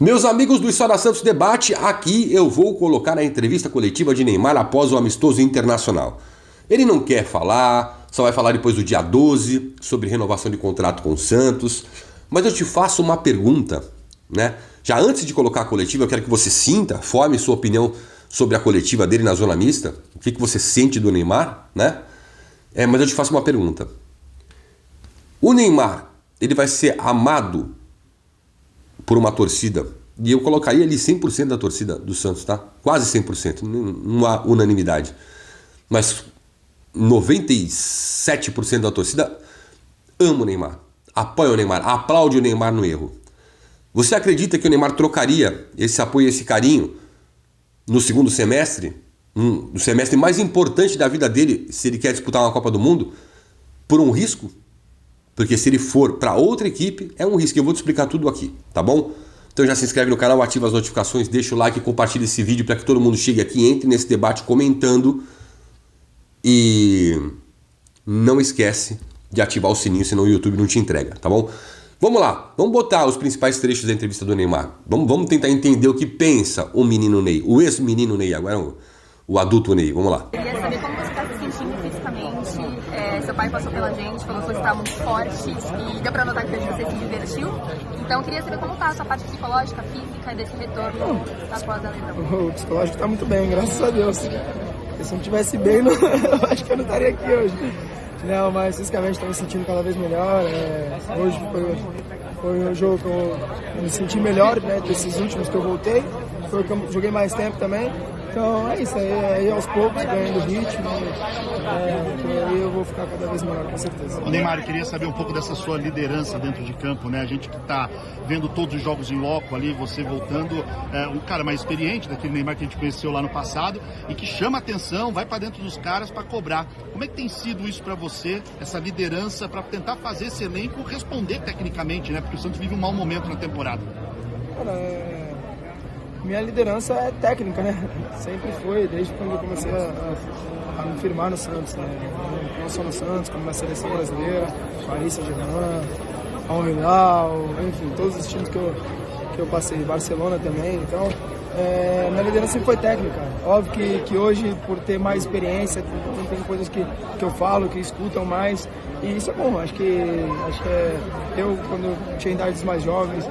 Meus amigos do História Santos Debate, aqui eu vou colocar a entrevista coletiva de Neymar após o amistoso internacional. Ele não quer falar, só vai falar depois do dia 12 sobre renovação de contrato com o Santos. Mas eu te faço uma pergunta, né? Já antes de colocar a coletiva, eu quero que você sinta, forme sua opinião sobre a coletiva dele na zona mista. O que você sente do Neymar, né? Mas eu te faço uma pergunta. O Neymar, ele vai ser amado por uma torcida, e eu colocaria ali 100% da torcida do Santos, tá? Quase 100%, não há unanimidade. Mas 97% da torcida ama o Neymar, apoia o Neymar, aplaude o Neymar no erro. Você acredita que o Neymar trocaria esse apoio, esse carinho no segundo semestre, no semestre mais importante da vida dele, se ele quer disputar uma Copa do Mundo, por um risco? Porque se ele for para outra equipe, é um risco. Eu vou te explicar tudo aqui, tá bom? Então já se inscreve no canal, ativa as notificações, deixa o like e compartilha esse vídeo para que todo mundo chegue aqui, entre nesse debate comentando. E não esquece de ativar o sininho, senão o YouTube não te entrega, tá bom? Vamos lá, vamos botar os principais trechos da entrevista do Neymar. Vamos tentar entender o que pensa o menino Ney, o ex-menino Ney, agora o adulto Ney. Vamos lá. Eu queria saber como você está se sentindo fisicamente. Seu pai passou pela gente, falou que você está muito forte e deu para notar que você se divertiu. Então eu queria saber como está a sua parte psicológica, física, desse retorno após a lesão. O psicológico está muito bem, graças a Deus. Se eu não estivesse bem, eu acho que eu não estaria aqui hoje. Não, mas fisicamente estou me sentindo cada vez melhor. Hoje foi um jogo que eu me senti melhor, né, desses últimos que eu voltei. Foi o que eu joguei mais tempo também. Então é isso aí aos poucos, ganhando ritmo, aí eu vou ficar cada vez melhor, com certeza. O Neymar, eu queria saber um pouco dessa sua liderança dentro de campo, né? A gente que está vendo todos os jogos em loco ali, você voltando, um cara mais experiente, daquele Neymar que a gente conheceu lá no passado, e que chama atenção, vai para dentro dos caras para cobrar. Como é que tem sido isso para você, essa liderança, para tentar fazer esse elenco responder tecnicamente, né? Porque o Santos vive um mau momento na temporada. Cara, minha liderança é técnica, né? Sempre foi, desde quando eu comecei a me firmar no Santos, né? Não só no Santos, como na seleção brasileira, Paris Saint-Germain, Al Hilal, enfim, todos os times que eu passei, Barcelona também, então minha liderança sempre foi técnica. Óbvio que hoje, por ter mais experiência, tem coisas que eu falo, que escutam mais, e isso é bom. Acho que eu, quando eu tinha idades mais jovens,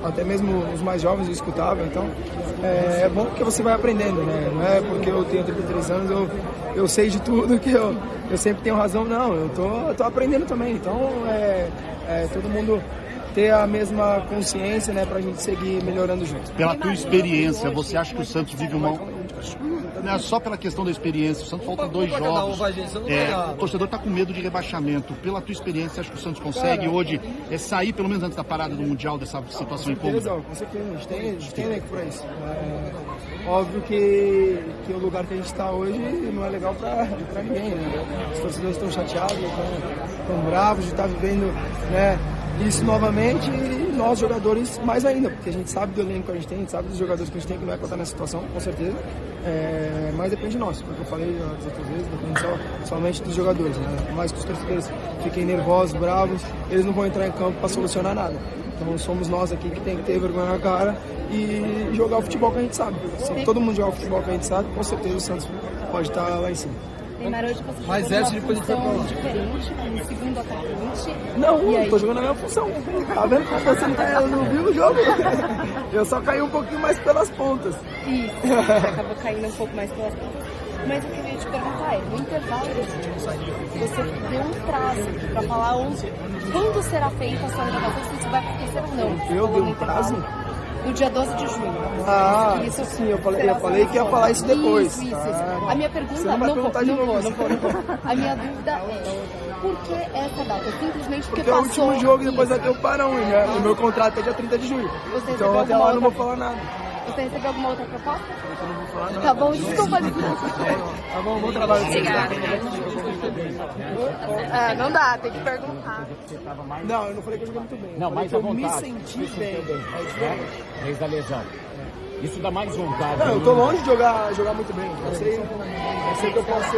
até mesmo os mais jovens eu escutava, então é bom porque você vai aprendendo, né? Não é porque eu tenho 33 anos, eu sei de tudo, que eu sempre tenho razão, não, eu tô aprendendo também, então todo mundo ter a mesma consciência, né, pra gente seguir melhorando junto. Pela tua experiência, você acha que o Santos vive uma... Não é só pela questão da experiência, o Santos falta 2 jogos, o torcedor está com medo de rebaixamento. Pela tua experiência, acho que o Santos consegue hoje sair, pelo menos antes da parada do Mundial, dessa situação incômoda? Com certeza, a gente tem elenco para isso. Óbvio que o lugar que a gente está hoje não é legal para ninguém, né? Os torcedores estão chateados, estão bravos de estar vivendo, né, isso novamente, e nós jogadores mais ainda, porque a gente sabe do elenco que a gente tem, a gente sabe dos jogadores que a gente tem, que não é para estar nessa situação, com certeza, mas depende de nós, como eu falei as outras vezes, depende somente dos jogadores, né? Por mais que os torcedores fiquem nervosos, bravos, eles não vão entrar em campo para solucionar nada. Então somos nós aqui que tem que ter vergonha na cara e jogar o futebol que a gente sabe. Se todo mundo jogar o futebol que a gente sabe, com certeza o Santos pode estar lá em cima. Neymar, hoje você Mas jogou essa numa depois foi função pra... diferente, como segundo atacante. Não, E aí? eu tô jogando a minha função. Tá vendo como você não viu o jogo? Eu só caí um pouquinho mais pelas pontas. Isso, você acabou caindo um pouco mais pelas pontas. Mas eu queria te perguntar, no intervalo desse último você deu um prazo para falar quando será feita a sua renovação, se isso vai acontecer ou não. Eu dei um prazo? No dia 12 de junho. Ah, isso, sim, eu falei que ia falar isso depois. Isso. Ah, a minha pergunta, você não vai perguntar de novo. não vou. A minha dúvida é, por que essa data? Simplesmente porque é o último jogo e depois vai ter o parão, né? O meu contrato é dia 30 de julho. Então até lá eu não vou falar nada. Você recebeu alguma outra proposta? Eu não vou falar nada. Tá bom, desculpa. Tá bom, bom trabalho. Obrigada. Não dá, tem que perguntar. Não, eu não falei que eu joguei muito bem. Não, mas à eu vontade. me senti bem. Desde a lesão. Isso dá mais vontade. Não, eu tô longe de jogar muito bem. Eu sei que eu posso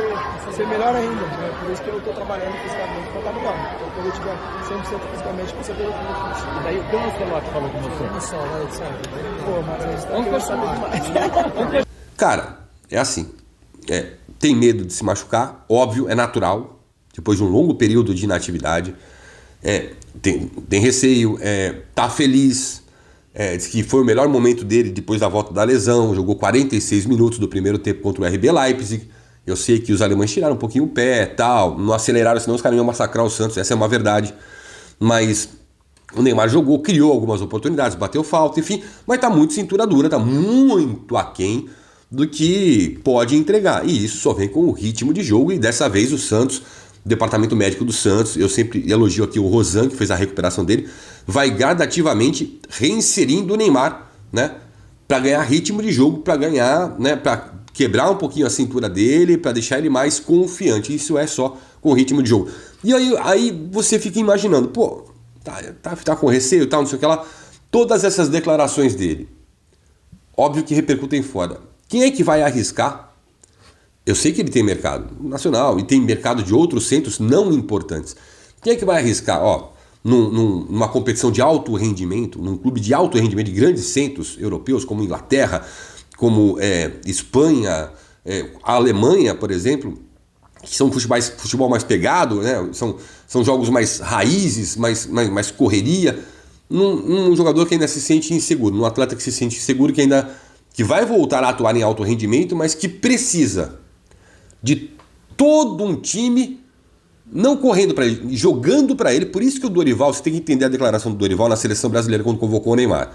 ser melhor ainda, né? Por isso que eu tô trabalhando fisicamente pra estar melhor. Então, quando eu tiver 100% fisicamente, com certeza eu vou fazer. E daí o que o Ancelotti falou com você? Pô, mas a gente tá querendo saber demais. Cara, é assim. Tem medo de se machucar, óbvio, é natural. Depois de um longo período de inatividade. Tem receio, tá feliz. Diz que foi o melhor momento dele depois da volta da lesão. Jogou 46 minutos do primeiro tempo contra o RB Leipzig. Eu sei que os alemães tiraram um pouquinho o pé, tal, não aceleraram, senão os caras iam massacrar o Santos, essa é uma verdade. Mas o Neymar jogou, criou algumas oportunidades, bateu falta, enfim, mas tá muito cintura dura, tá muito aquém do que pode entregar. E isso só vem com o ritmo de jogo, e dessa vez o Santos, o departamento médico do Santos, eu sempre elogio aqui o Rosan, que fez a recuperação dele, vai gradativamente reinserindo o Neymar, né, para ganhar ritmo de jogo, para ganhar, né, para quebrar um pouquinho a cintura dele, para deixar ele mais confiante. Isso é só com ritmo de jogo. E aí você fica imaginando, pô, tá com receio, tal, não sei o que lá. Todas essas declarações dele, óbvio que repercutem fora. Quem é que vai arriscar? Eu sei que ele tem mercado nacional e tem mercado de outros centros não importantes. Quem é que vai arriscar? Numa competição de alto rendimento, num clube de alto rendimento de grandes centros europeus, como Inglaterra, como Espanha, a Alemanha, por exemplo, que são futebol mais pegado, né? São jogos mais raízes, mais correria, num jogador que ainda se sente inseguro, num atleta que se sente inseguro, que vai voltar a atuar em alto rendimento, mas que precisa de todo um time não correndo para ele, jogando para ele. Por isso que o Dorival, você tem que entender a declaração do Dorival na seleção brasileira quando convocou o Neymar.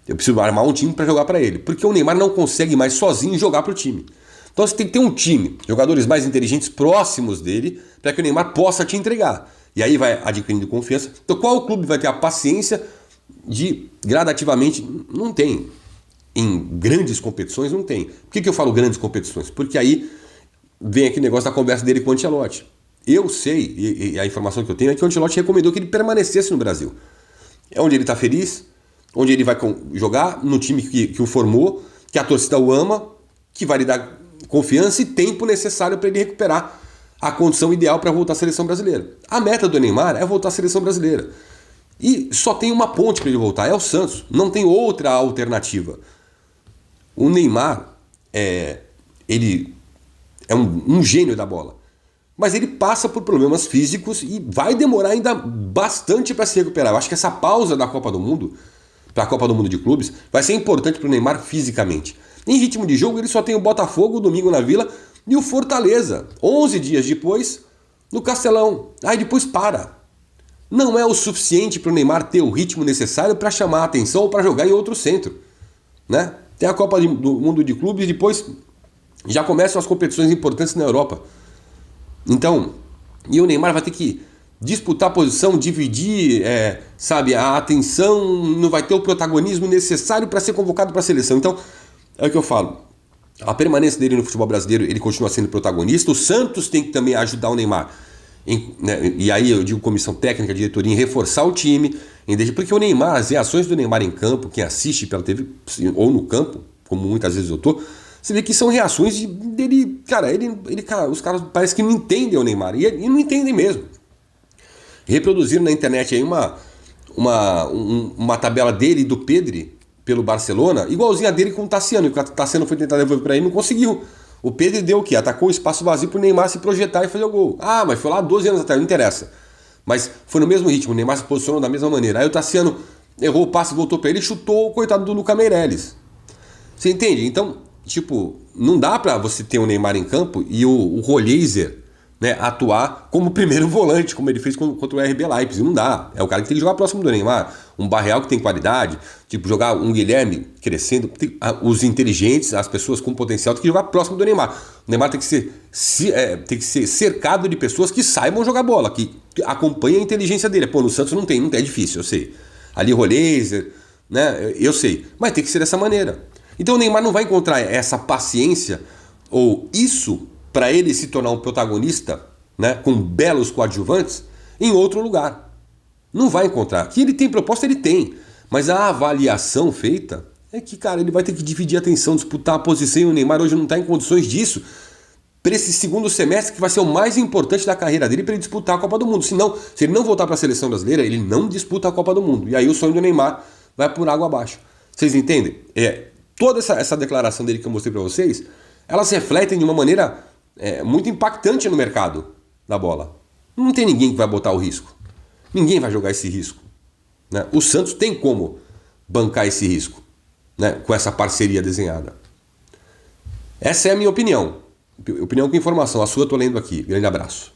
Eu preciso armar um time para jogar para ele, porque o Neymar não consegue mais sozinho jogar para o time. Então você tem que ter um time, jogadores mais inteligentes próximos dele, para que o Neymar possa te entregar. E aí vai adquirindo confiança. Então qual clube vai ter a paciência de gradativamente? Não tem. Em grandes competições não tem. Por que eu falo grandes competições? Porque aí vem aqui o negócio da conversa dele com o Ancelotti. Eu sei, e a informação que eu tenho é que o Ancelotti recomendou que ele permanecesse no Brasil. É onde ele está feliz, onde ele vai jogar, no time que o formou, que a torcida o ama, que vai lhe dar confiança e tempo necessário para ele recuperar a condição ideal para voltar à seleção brasileira. A meta do Neymar é voltar à seleção brasileira. E só tem uma ponte para ele voltar, é o Santos. Não tem outra alternativa. O Neymar ele é um gênio da bola. Mas ele passa por problemas físicos e vai demorar ainda bastante para se recuperar. Eu acho que essa pausa da Copa do Mundo, para a Copa do Mundo de Clubes, vai ser importante para o Neymar fisicamente. Em ritmo de jogo, ele só tem o Botafogo domingo na Vila e o Fortaleza, 11 dias depois, no Castelão. Aí depois para. Não é o suficiente para o Neymar ter o ritmo necessário para chamar a atenção ou para jogar em outro centro, né? Tem a Copa do Mundo de Clubes e depois já começam as competições importantes na Europa. Então, e o Neymar vai ter que disputar a posição, dividir, a atenção, não vai ter o protagonismo necessário para ser convocado para a seleção. Então, é o que eu falo. A permanência dele no futebol brasileiro, ele continua sendo protagonista. O Santos tem que também ajudar o Neymar. E aí eu digo comissão técnica, diretoria, em reforçar o time. Porque o Neymar, as reações do Neymar em campo, quem assiste pela TV ou no campo, como muitas vezes eu tô, você vê que são reações dele, cara, os caras parece que não entendem o Neymar, e não entendem mesmo. Reproduziram na internet aí uma tabela dele e do Pedri pelo Barcelona, igualzinha a dele com o Tassiano, e o Tassiano foi tentar devolver para ele, não conseguiu. O Pedri deu o quê? Atacou o espaço vazio pro Neymar se projetar e fazer o gol. Ah, mas foi lá 12 anos atrás, não interessa. Mas foi no mesmo ritmo, o Neymar se posicionou da mesma maneira. Aí o Tassiano errou o passe, voltou para ele e chutou o coitado do Lucas Meirelles. Você entende? Então, não dá pra você ter o Neymar em campo e o Rollheiser, né, atuar como primeiro volante, como ele fez contra o RB Leipzig. Não dá. É o cara que tem que jogar próximo do Neymar. Um Barreal que tem qualidade, jogar um Guilherme crescendo. Os inteligentes, as pessoas com potencial, tem que jogar próximo do Neymar. O Neymar tem que ser cercado de pessoas que saibam jogar bola, que acompanhem a inteligência dele. Pô, no Santos não tem, é difícil, eu sei. Ali Rollheiser, né, eu sei. Mas tem que ser dessa maneira. Então o Neymar não vai encontrar essa paciência ou isso para ele se tornar um protagonista, né, com belos coadjuvantes em outro lugar. Não vai encontrar. Que ele tem proposta, ele tem. Mas a avaliação feita é que, cara, ele vai ter que dividir a atenção, disputar a posição, e o Neymar hoje não está em condições disso para esse segundo semestre que vai ser o mais importante da carreira dele para ele disputar a Copa do Mundo. Senão, se ele não voltar para a seleção brasileira, ele não disputa a Copa do Mundo. E aí o sonho do Neymar vai por água abaixo. Vocês entendem? Toda essa declaração dele que eu mostrei para vocês, elas refletem de uma maneira muito impactante no mercado da bola. Não tem ninguém que vai botar o risco. Ninguém vai jogar esse risco, né? O Santos tem como bancar esse risco, né, com essa parceria desenhada. Essa é a minha opinião. Opinião com informação. A sua eu estou lendo aqui. Grande abraço.